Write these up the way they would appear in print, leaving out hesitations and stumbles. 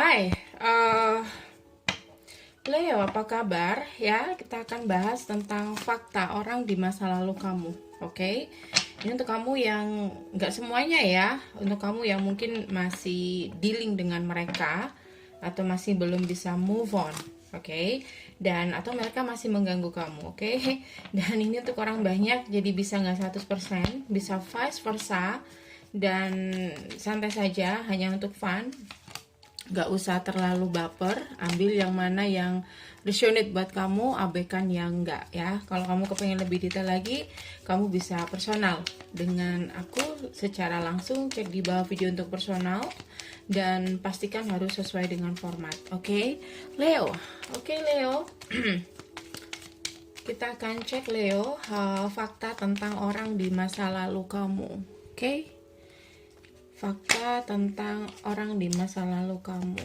Hai, Leo, apa kabar? Ya, kita akan bahas tentang fakta orang di masa lalu kamu, oke? Ini untuk kamu yang nggak semuanya ya, untuk kamu yang mungkin masih dealing dengan mereka atau masih belum bisa move on, oke? Dan atau mereka masih mengganggu kamu, oke? Dan ini untuk orang banyak, jadi bisa nggak 100%, bisa vice versa, dan santai saja, hanya untuk fun. Gak usah terlalu baper, ambil yang mana yang resonate buat kamu, abaikan yang enggak ya. Kalau kamu kepengen lebih detail lagi, kamu bisa personal dengan aku secara langsung, cek di bawah video untuk personal, dan pastikan harus sesuai dengan format. Oke, Leo. Oke, Leo. Kita akan cek Leo, fakta tentang orang di masa lalu kamu. Oke, fakta tentang orang di masa lalu kamu.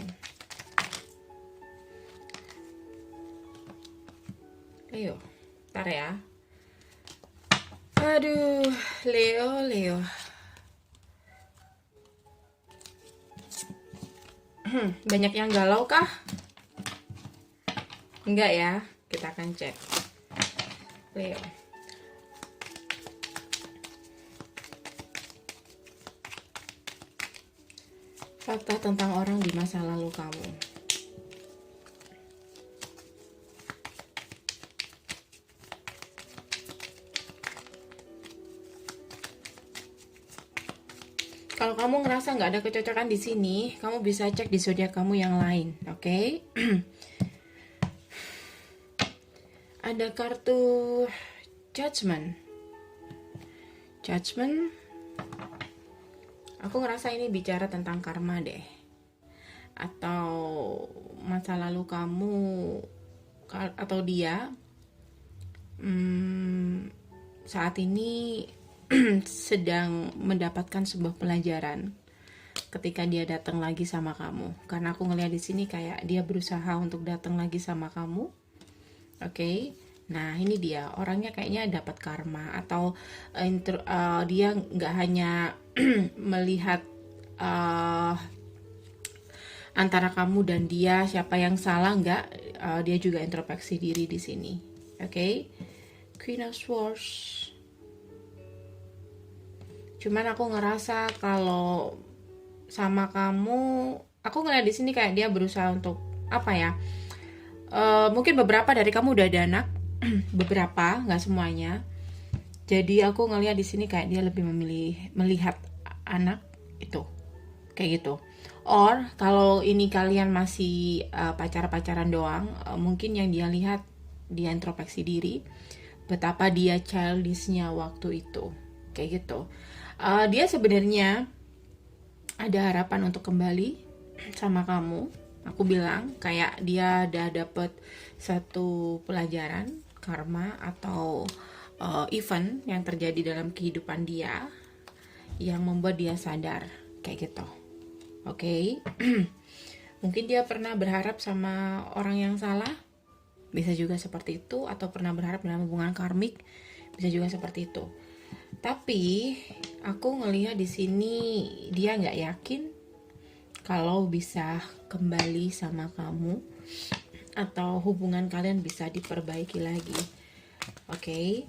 Leo, ntar ya. Aduh, Leo. Banyak yang galau kah? Enggak ya, kita akan cek. Leo. Fakta tentang orang di masa lalu kamu. Kalau kamu ngerasa nggak ada kecocokan di sini, kamu bisa cek di zodiak kamu yang lain, oke? Ada kartu Judgment. Aku ngerasa ini bicara tentang karma deh, atau masa lalu kamu atau dia saat ini sedang mendapatkan sebuah pelajaran ketika dia datang lagi sama kamu. Karena aku ngeliat di sini kayak dia berusaha untuk datang lagi sama kamu, oke? Nah ini dia orangnya kayaknya dapat karma, atau dia nggak hanya melihat antara kamu dan dia siapa yang salah, nggak, dia juga introspeksi diri di sini, oke? Queen of Swords. Cuman aku ngerasa kalau sama kamu, aku ngeliat di sini kayak dia berusaha untuk apa ya? Mungkin beberapa dari kamu udah ada anak, beberapa, nggak semuanya. Jadi aku ngeliat di sini kayak dia lebih memilih melihat anak itu, kayak gitu. Or kalau ini kalian masih pacar-pacaran doang, mungkin yang dia lihat, dia introspeksi diri, betapa dia childishnya waktu itu, kayak gitu. Dia sebenarnya ada harapan untuk kembali sama kamu. Aku bilang kayak dia udah dapet satu pelajaran karma atau event yang terjadi dalam kehidupan dia yang membuat dia sadar, kayak gitu. Oke. Mungkin dia pernah berharap sama orang yang salah, bisa juga seperti itu, atau pernah berharap dalam hubungan karmik, bisa juga seperti itu. Tapi aku ngelihat di sini dia nggak yakin kalau bisa kembali sama kamu atau hubungan kalian bisa diperbaiki lagi, oke?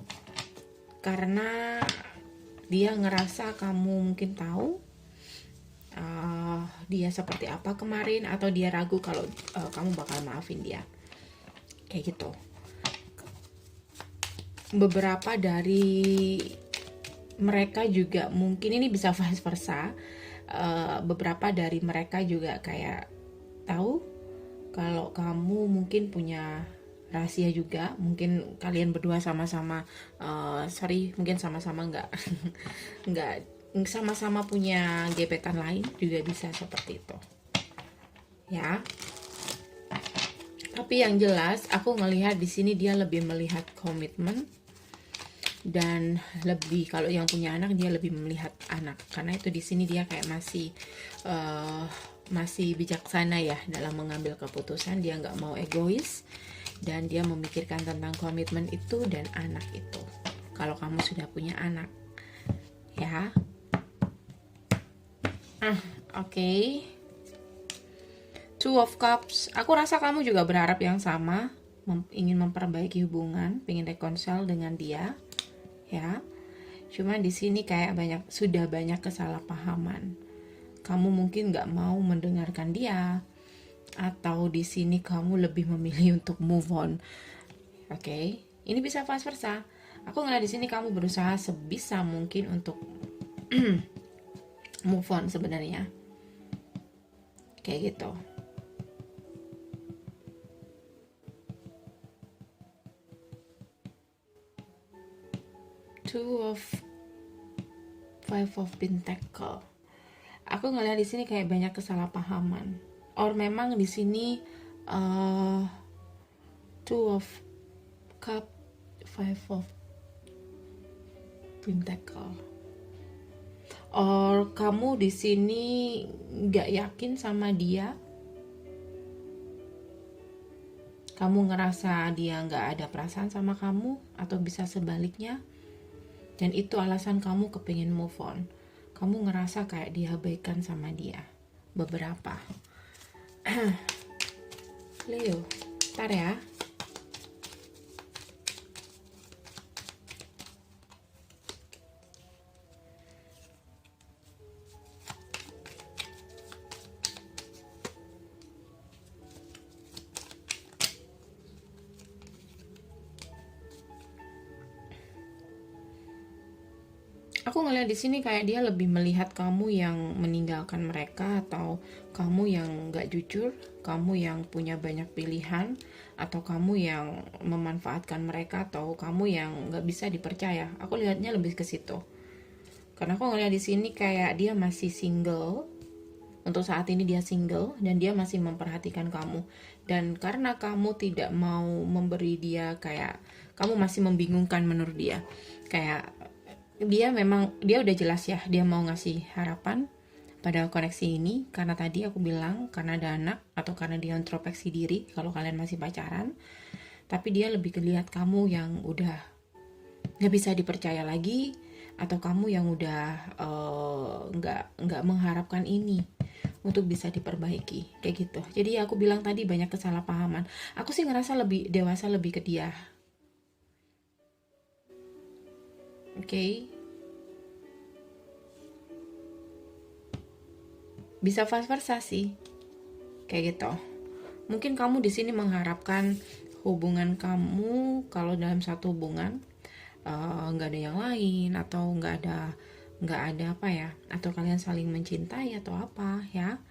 Karena dia ngerasa kamu mungkin tahu dia seperti apa kemarin, atau dia ragu kalau kamu bakal maafin dia, kayak gitu. Beberapa dari mereka juga mungkin ini bisa vice versa. Beberapa dari mereka juga kayak tahu kalau kamu mungkin punya rahasia juga. Mungkin kalian berdua sama-sama mungkin sama-sama nggak sama-sama punya gebetan lain, juga bisa seperti itu ya. Tapi yang jelas aku ngelihat di sini dia lebih melihat komitmen, dan lebih, kalau yang punya anak dia lebih melihat anak, karena itu di sini dia kayak masih bijaksana ya dalam mengambil keputusan. Dia nggak mau egois dan dia memikirkan tentang komitmen itu dan anak itu. Kalau kamu sudah punya anak ya, oke. Two of Cups, aku rasa kamu juga berharap yang sama, ingin memperbaiki hubungan, ingin reconcile dengan dia, ya. Cuma di sini kayak sudah banyak kesalahpahaman. Kamu mungkin nggak mau mendengarkan dia, atau di sini kamu lebih memilih untuk move on. Oke, ini bisa vice versa. Aku ngeliat di sini kamu berusaha sebisa mungkin untuk move on sebenarnya, kayak gitu. Five of Pentacle. Aku ngeliat di sini kayak banyak kesalahpahaman. Or memang di sini Two of Cup, Five of Pentacle. Or kamu di sini nggak yakin sama dia. Kamu ngerasa dia nggak ada perasaan sama kamu, atau bisa sebaliknya. Dan itu alasan kamu kepingin move on. Kamu ngerasa kayak diabaikan sama dia. Beberapa. Leo, ntar ya. Aku ngeliat di sini kayak dia lebih melihat kamu yang meninggalkan mereka, atau kamu yang nggak jujur, kamu yang punya banyak pilihan, atau kamu yang memanfaatkan mereka, atau kamu yang nggak bisa dipercaya. Aku lihatnya lebih ke situ. Karena aku ngeliat di sini kayak dia masih single. Untuk saat ini dia single dan dia masih memperhatikan kamu. Dan karena kamu tidak mau memberi dia, kayak kamu masih membingungkan menurut dia. Kayak dia udah jelas ya, dia mau ngasih harapan pada koneksi ini, karena tadi aku bilang karena ada anak, atau karena dia introspeksi diri kalau kalian masih pacaran. Tapi dia lebih lihat kamu yang udah nggak bisa dipercaya lagi, atau kamu yang udah nggak mengharapkan ini untuk bisa diperbaiki, kayak gitu. Jadi aku bilang tadi banyak kesalahpahaman. Aku sih ngerasa lebih dewasa lebih ke dia. Oke. Bisa vice versa sih. Kayak gitu. Mungkin kamu di sini mengharapkan hubungan kamu, kalau dalam satu hubungan nggak ada yang lain, atau nggak ada apa ya, atau kalian saling mencintai atau apa ya.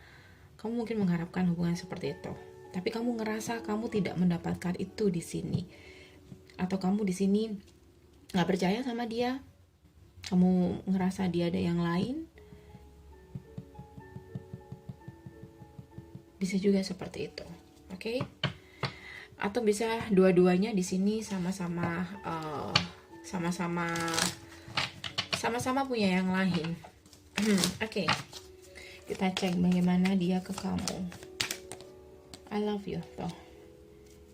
Kamu mungkin mengharapkan hubungan seperti itu. Tapi kamu ngerasa kamu tidak mendapatkan itu di sini. Atau kamu di sini nggak percaya sama dia, kamu ngerasa dia ada yang lain. Bisa juga seperti itu, oke? Atau bisa dua-duanya di sini sama-sama punya yang lain. Oke. Kita cek bagaimana dia ke kamu. I love you, toh.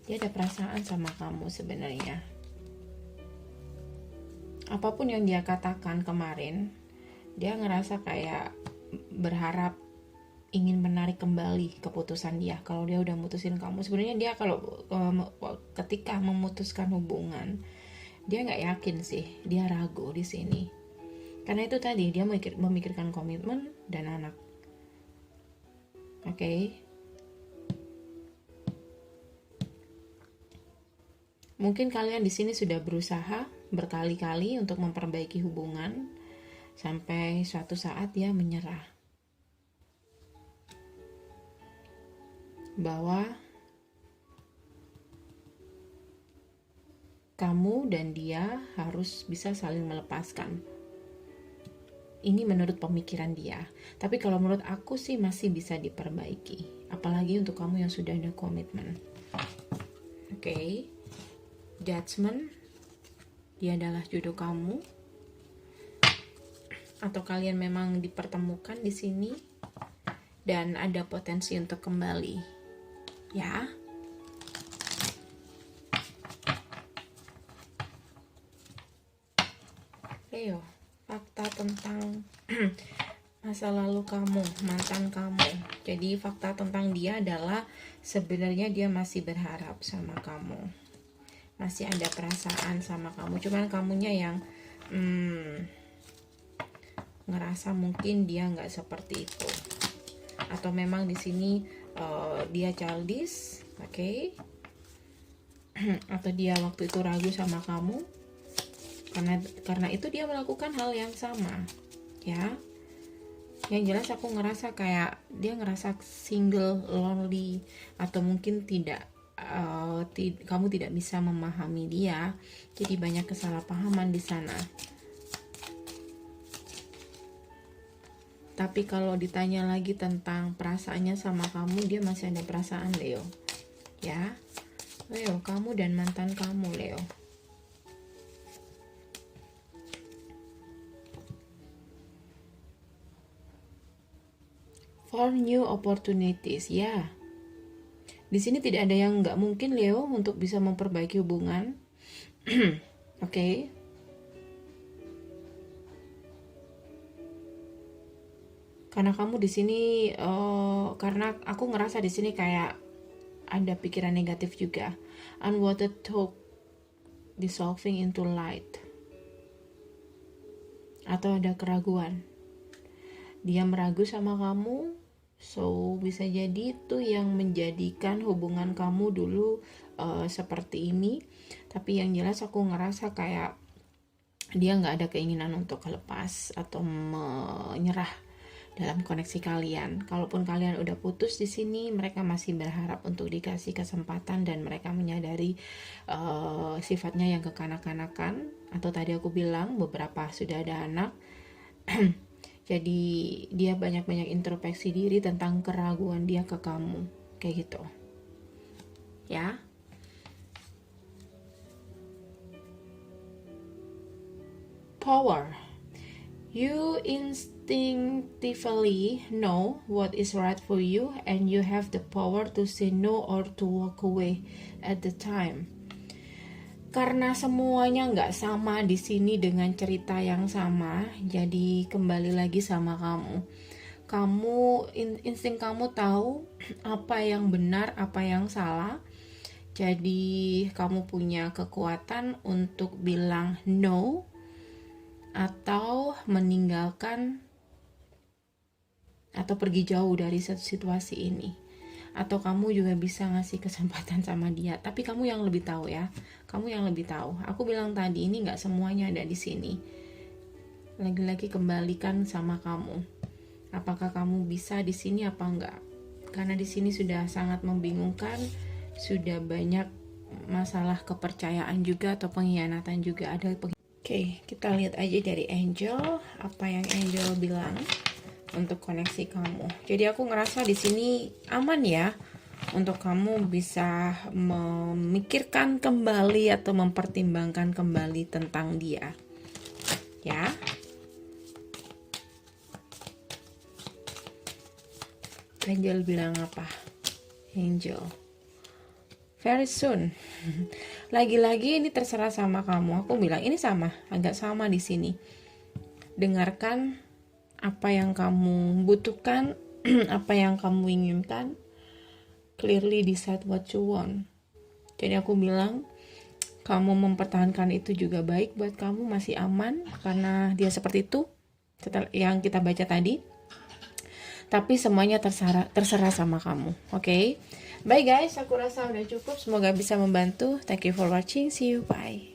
Dia ada perasaan sama kamu sebenarnya. Apapun yang dia katakan kemarin, dia ngerasa kayak berharap ingin menarik kembali keputusan dia. Kalau dia udah mutusin kamu, sebenarnya dia kalau ketika memutuskan hubungan, dia nggak yakin sih, dia ragu di sini. Karena itu tadi dia memikirkan komitmen dan anak. Oke. Mungkin kalian di sini sudah berusaha berkali-kali untuk memperbaiki hubungan, sampai suatu saat dia menyerah. Bahwa kamu dan dia harus bisa saling melepaskan. Ini menurut pemikiran dia. Tapi kalau menurut aku sih masih bisa diperbaiki. Apalagi untuk kamu yang sudah ada komitmen. Oke. Judgment. Dia adalah jodoh kamu. Atau kalian memang dipertemukan di sini dan ada potensi untuk kembali. Ya. Leo, fakta tentang masa lalu kamu, mantan kamu. Jadi fakta tentang dia adalah sebenarnya dia masih berharap sama kamu, masih ada perasaan sama kamu. Cuman kamunya yang ngerasa mungkin dia nggak seperti itu, atau memang di sini dia childish, oke? Atau dia waktu itu ragu sama kamu karena itu dia melakukan hal yang sama, ya. Yang jelas aku ngerasa kayak dia ngerasa single, lonely, atau mungkin kamu tidak bisa memahami dia, jadi banyak kesalahpahaman di sana. Tapi kalau ditanya lagi tentang perasaannya sama kamu, dia masih ada perasaan, Leo. Ya, Leo, kamu dan mantan kamu, Leo. For new opportunities, ya. Di sini tidak ada yang nggak mungkin, Leo, untuk bisa memperbaiki hubungan. Oke. Karena kamu di sini, karena aku ngerasa di sini kayak ada pikiran negatif juga. Unwanted talk dissolving into light. Atau ada keraguan. Dia meragu sama kamu, so bisa jadi itu yang menjadikan hubungan kamu dulu seperti ini. Tapi yang jelas aku ngerasa kayak dia nggak ada keinginan untuk lepas atau menyerah dalam koneksi kalian. Kalaupun kalian udah putus di sini, mereka masih berharap untuk dikasih kesempatan dan mereka menyadari sifatnya yang kekanak-kanakan, atau tadi aku bilang beberapa sudah ada anak. Jadi dia banyak-banyak introspeksi diri tentang keraguan dia ke kamu, kayak gitu. Ya. Power. You instinctively know what is right for you and you have the power to say no or to walk away at the time. Karena semuanya nggak sama di sini dengan cerita yang sama, jadi kembali lagi sama kamu. Insting kamu tahu apa yang benar, apa yang salah. Jadi kamu punya kekuatan untuk bilang no atau meninggalkan atau pergi jauh dari situasi ini. Atau kamu juga bisa ngasih kesempatan sama dia, tapi kamu yang lebih tahu, ya. Kamu yang lebih tahu. Aku bilang tadi, ini nggak semuanya ada di sini. Lagi-lagi kembalikan sama kamu. Apakah kamu bisa di sini apa enggak? Karena di sini sudah sangat membingungkan, sudah banyak masalah kepercayaan juga atau pengkhianatan juga ada. Oke, kita lihat aja dari Angel, apa yang Angel bilang untuk koneksi kamu. Jadi aku ngerasa di sini aman ya, untuk kamu bisa memikirkan kembali atau mempertimbangkan kembali tentang dia. Ya. Angel bilang apa? Angel, very soon. Lagi-lagi ini terserah sama kamu. Aku bilang ini sama, agak sama di sini. Dengarkan apa yang kamu butuhkan, apa yang kamu inginkan. Clearly decide what you want. Jadi aku bilang, kamu mempertahankan itu juga baik buat kamu, masih aman karena dia seperti itu yang kita baca tadi. Tapi semuanya terserah sama kamu. Oke? Bye guys, aku rasa udah cukup. Semoga bisa membantu. Thank you for watching. See you. Bye.